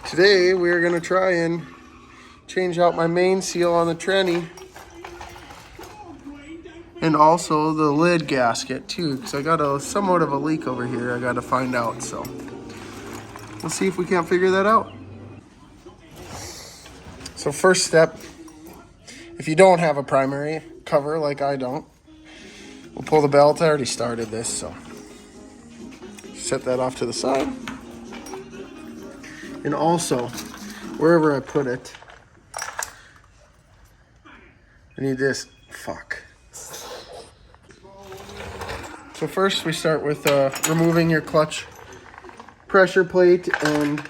Today we're gonna try and change out my main seal on the tranny and also the lid gasket too, because I got somewhat of a leak over here I gotta find out. So let's see if we can't figure that out. So first step, if you don't have a primary cover like I don't, we'll pull the belt. I already started this, so set that off to the side. And also, wherever I put it, I need this. Fuck. So first we start with removing your clutch pressure plate, and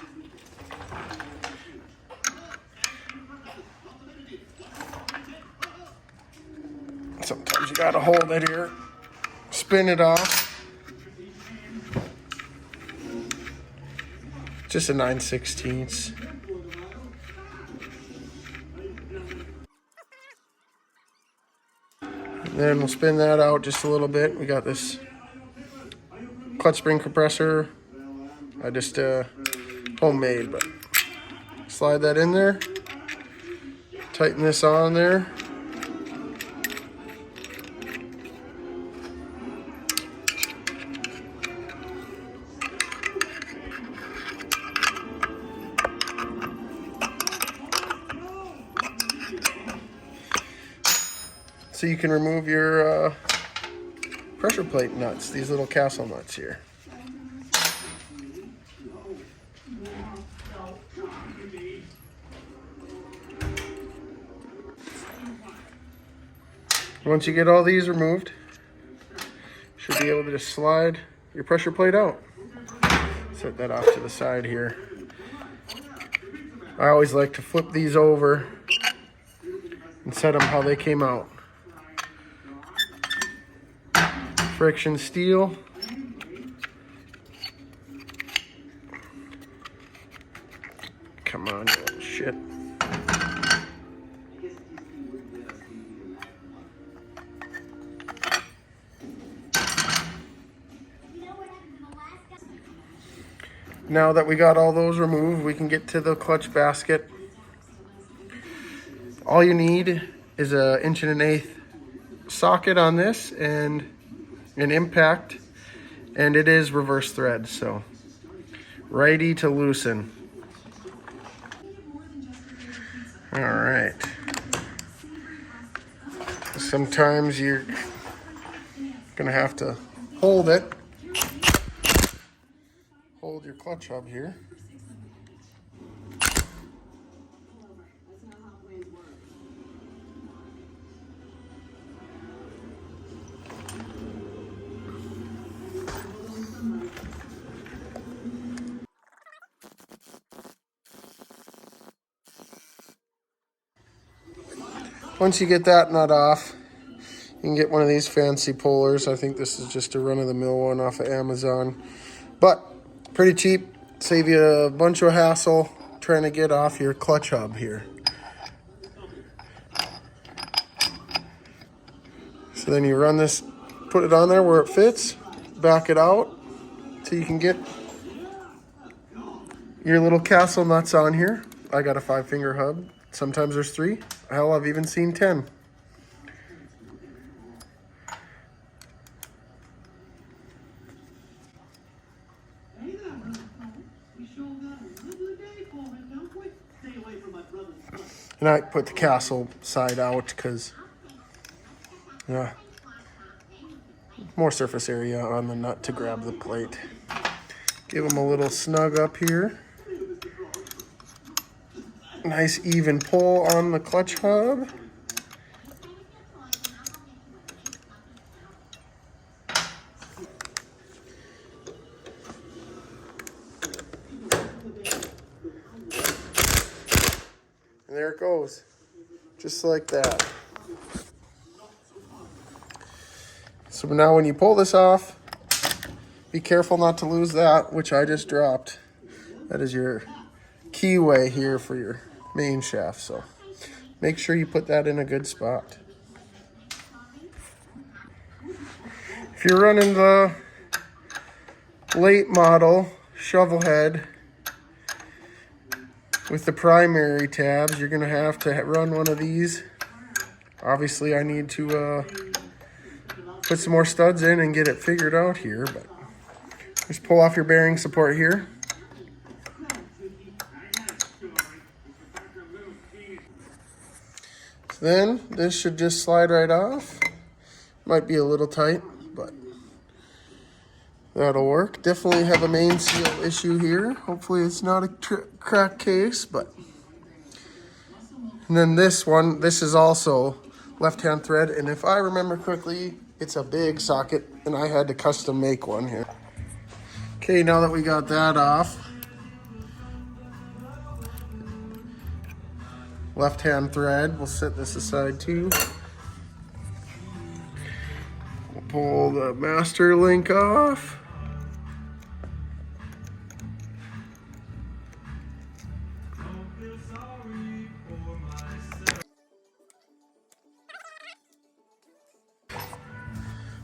sometimes you gotta hold it here, spin it off. Just a 9/16. Then we'll spin that out just a little bit. We got this clutch spring compressor. I just homemade, but slide that in there. Tighten this on there. So you can remove your pressure plate nuts, these little castle nuts here. Once you get all these removed, you should be able to just slide your pressure plate out. Set that off to the side here. I always like to flip these over and set them how they came out. Friction steel. Come on, you little shit. Now that we got all those removed, we can get to the clutch basket. All you need is an 1.1" socket on this and an impact, and it is reverse thread, so righty to loosen. All right. Sometimes you're gonna have to hold it. Hold your clutch hub here. Once you get that nut off, you can get one of these fancy pullers. I think this is just a run-of-the-mill one off of Amazon, but pretty cheap. Save you a bunch of hassle trying to get off your clutch hub here. So then you run this, put it on there where it fits, back it out so you can get your little castle nuts on here. I got a 5-finger hub. Sometimes there's 3. Hell, I've even seen 10. And I put the castle side out because more surface area on the nut to grab the plate. Give them a little snug up here. Nice even pull on the clutch hub. And there it goes, just like that. So now when you pull this off, be careful not to lose that, which I just dropped. That is your keyway here for your main shaft, so make sure you put that in a good spot. If you're running the late model shovel head, With the primary tabs, you're gonna have to run one of these. Obviously, I need to put some more studs in and get it figured out here, but just pull off your bearing support here. So then this should just slide right off. Might be a little tight, but that'll work. Definitely have a main seal issue here. Hopefully it's not a crack case, but. And then this one, this is also left-hand thread, and if I remember correctly, it's a big socket, and I had to custom make one here. Okay, now that we got that off, left-hand thread, we'll set this aside too. We'll pull the master link off.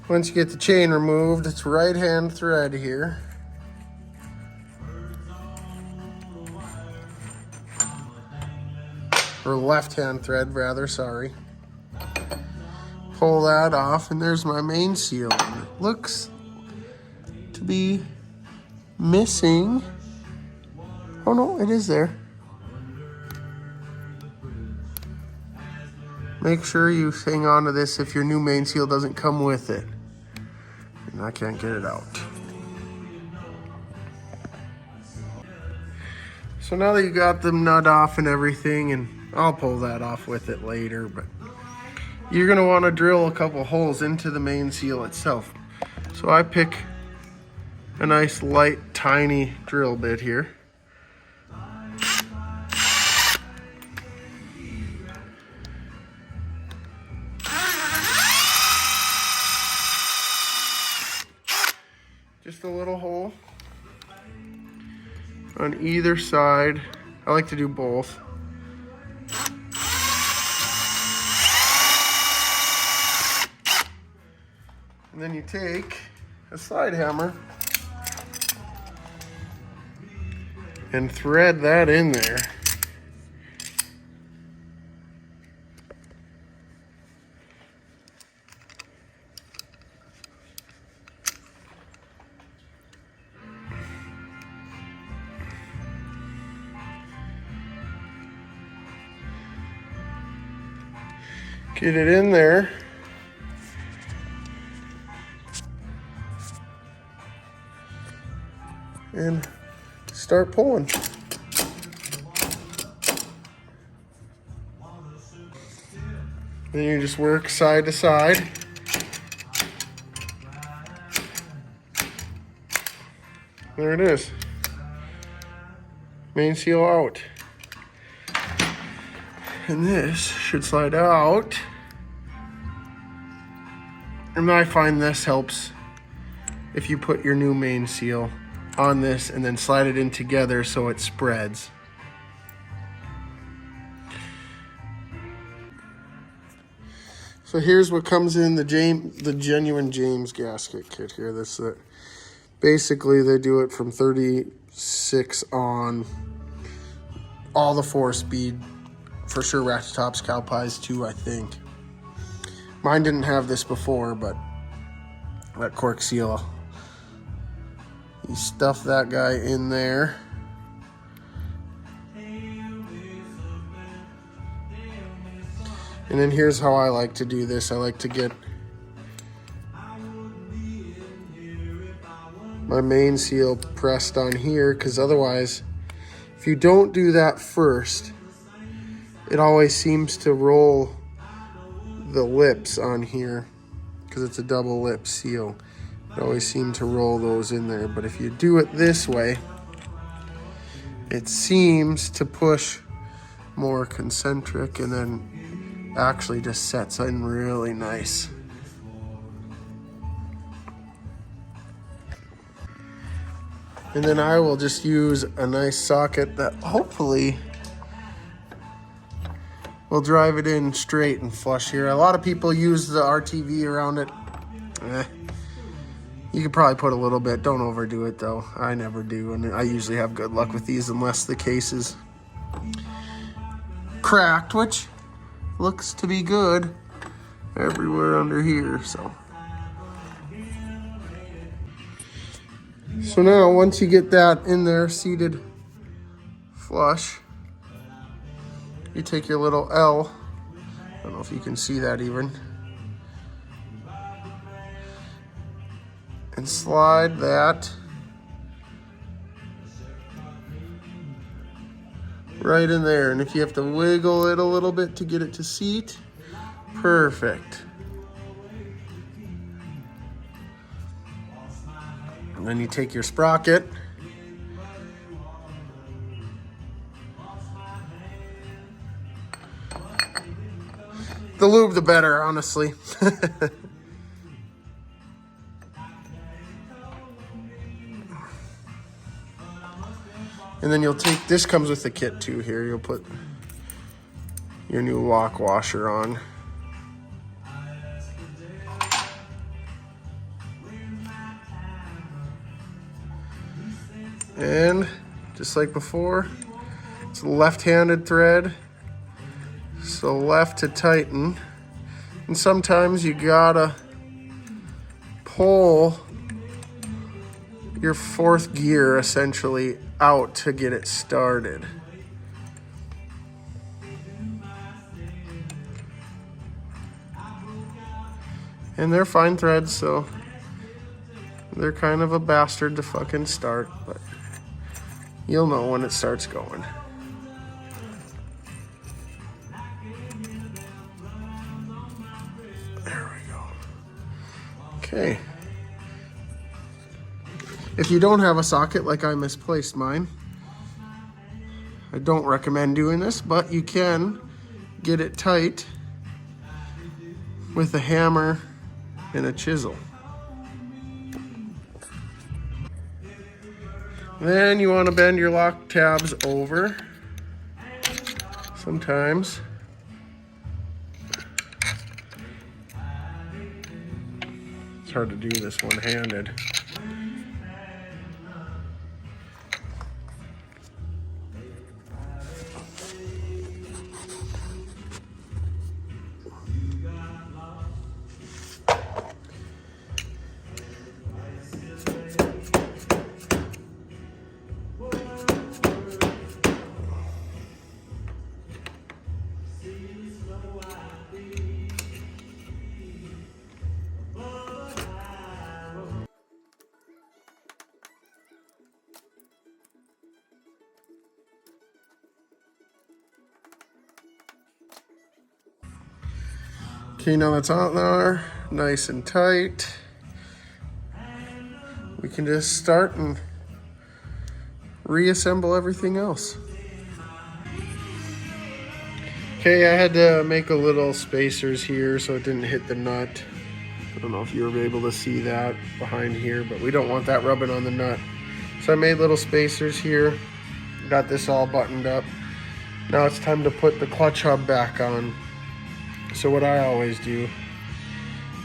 Once you get the chain removed, it's right-hand thread here. Or left-hand thread, rather, sorry. Pull that off, and there's my main seal. And it looks to be missing. Oh no, it is there. Make sure you hang on to this if your new main seal doesn't come with it. And I can't get it out. So now that you got the nut off and everything, and I'll pull that off with it later, but you're gonna wanna drill a couple holes into the main seal itself. So I pick a nice light, tiny drill bit here. Just a little hole on either side. I like to do both. And then you take a slide hammer and thread that in there. Get it in there. And start pulling. Then you just work side to side. There it is. Main seal out. And this should slide out. And I find this helps if you put your new main seal on this and then slide it in together so it spreads. So here's what comes in the genuine James gasket kit here. This basically they do it from 36 on, all the 4-speed, for sure ratchet tops, cow pies too, I think. Mine didn't have this before, but that cork seal, you stuff that guy in there. And then here's how I like to do this. I like to get my main seal pressed on here, because otherwise, if you don't do that first, it always seems to roll the lips on here, because it's a double lip seal. It always seems to roll those in there, but if you do it this way, it seems to push more concentric and then actually just sets in really nice. And then I will just use a nice socket that hopefully will drive it in straight and flush here. A lot of people use the RTV around it. You could probably put a little bit. Don't overdo it though. I never do, and I usually have good luck with these unless the case is cracked, which looks to be good everywhere under here. So now once you get that in there seated flush, you take your little L, I don't know if you can see that even, and slide that right in there. And if you have to wiggle it a little bit to get it to seat, perfect. And then you take your sprocket, the lube the better, honestly. And then you'll take, this comes with the kit too here, you'll put your new lock washer on. And just like before, it's a left-handed thread, so left to tighten. And sometimes you gotta pull your fourth gear essentially out to get it started. And they're fine threads, so they're kind of a bastard to fucking start, but you'll know when it starts going. There we go. Okay. If you don't have a socket, like I misplaced mine, I don't recommend doing this, but you can get it tight with a hammer and a chisel. Then you want to bend your lock tabs over. Sometimes it's hard to do this one-handed. Okay, now that's out there, nice and tight. We can just start and reassemble everything else. Okay, I had to make a little spacers here so it didn't hit the nut. I don't know if you were able to see that behind here, but we don't want that rubbing on the nut. So I made little spacers here, got this all buttoned up. Now it's time to put the clutch hub back on. So what I always do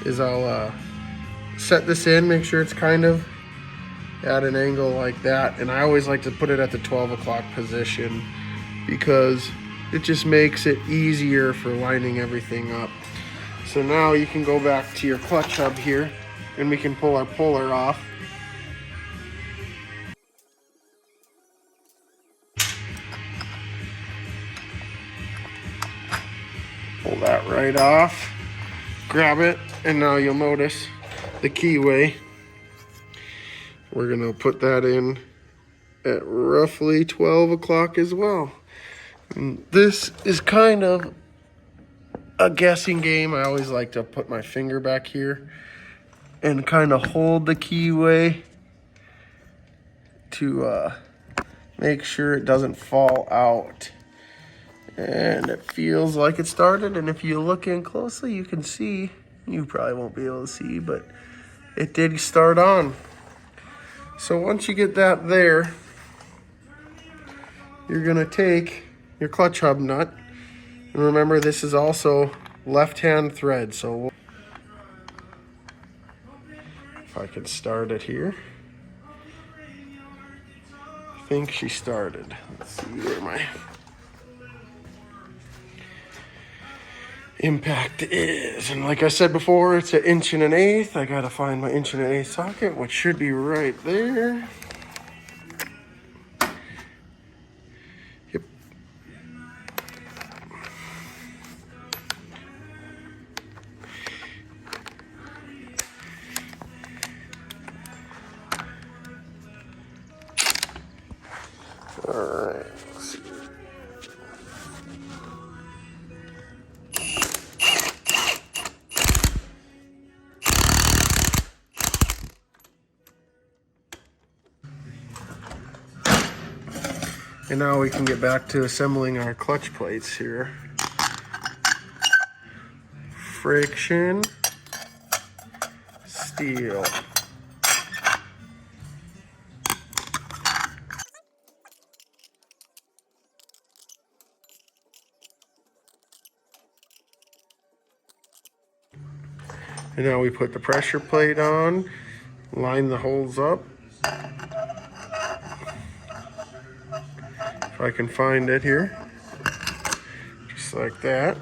is I'll set this in, make sure it's kind of at an angle like that. And I always like to put it at the 12 o'clock position because it just makes it easier for lining everything up. So now you can go back to your clutch hub here and we can pull our puller off. Pull that right off, grab it, and now you'll notice the keyway. We're gonna put that in at roughly 12 o'clock as well. And this is kind of a guessing game. I always like to put my finger back here and kind of hold the keyway to make sure it doesn't fall out. And it feels like it started, and if you look in closely, you can see, you probably won't be able to see, but it did start on. So once you get that there, you're gonna take your clutch hub nut, and remember this is also left-hand thread, so if I could start it here. I think she started. Let's see where my... impact is. And like I said before, it's 1.125". I gotta find my 1.125" socket, which should be right there. Yep. All right. Let's see. And now we can get back to assembling our clutch plates here. Friction, steel. And now we put the pressure plate on, line the holes up. If I can find it here, just like that.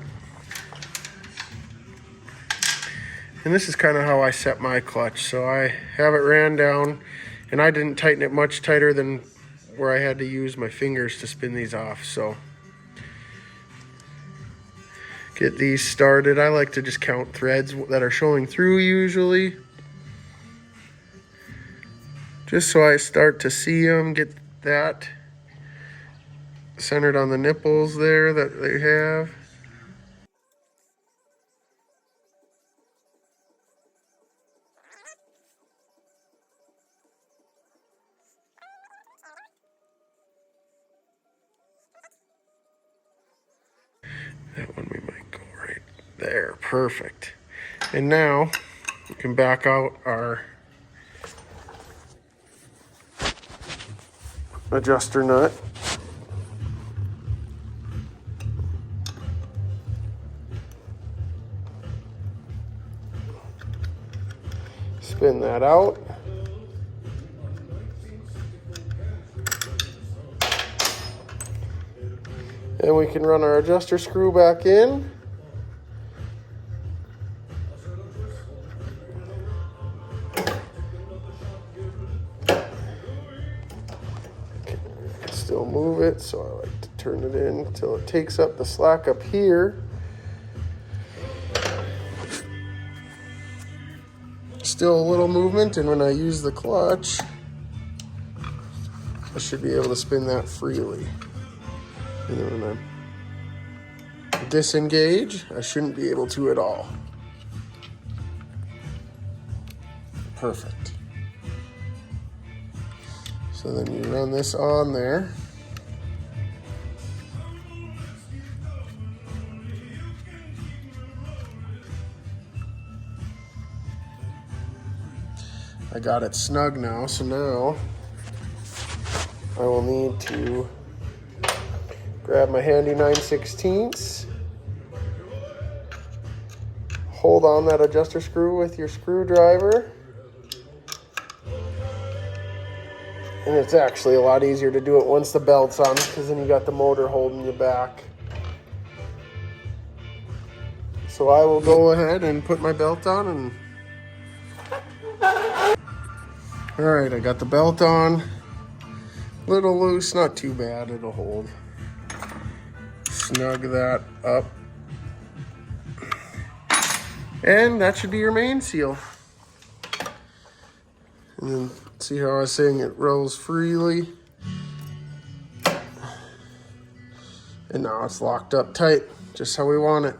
And this is kind of how I set my clutch. So I have it ran down, and I didn't tighten it much tighter than where I had to use my fingers to spin these off. So get these started. I like to just count threads that are showing through usually, just so I start to see them. Get that centered on the nipples there that they have. That one we might go right there. Perfect. And now we can back out our adjuster nut. Spin that out. And we can run our adjuster screw back in. Still move it, so I like to turn it in until it takes up the slack up here. Still a little movement, and when I use the clutch, I should be able to spin that freely. And then when I disengage, I shouldn't be able to at all. Perfect. So then you run this on there. I got it snug now, so now I will need to grab my handy 9/16, hold on that adjuster screw with your screwdriver, and it's actually a lot easier to do it once the belt's on, because then you got the motor holding you back. So I will go ahead and put my belt on, and all right, I got the belt on. Little loose, not too bad, it'll hold. Snug that up. And that should be your main seal. And then see how I was saying it rolls freely. And now it's locked up tight, just how we want it.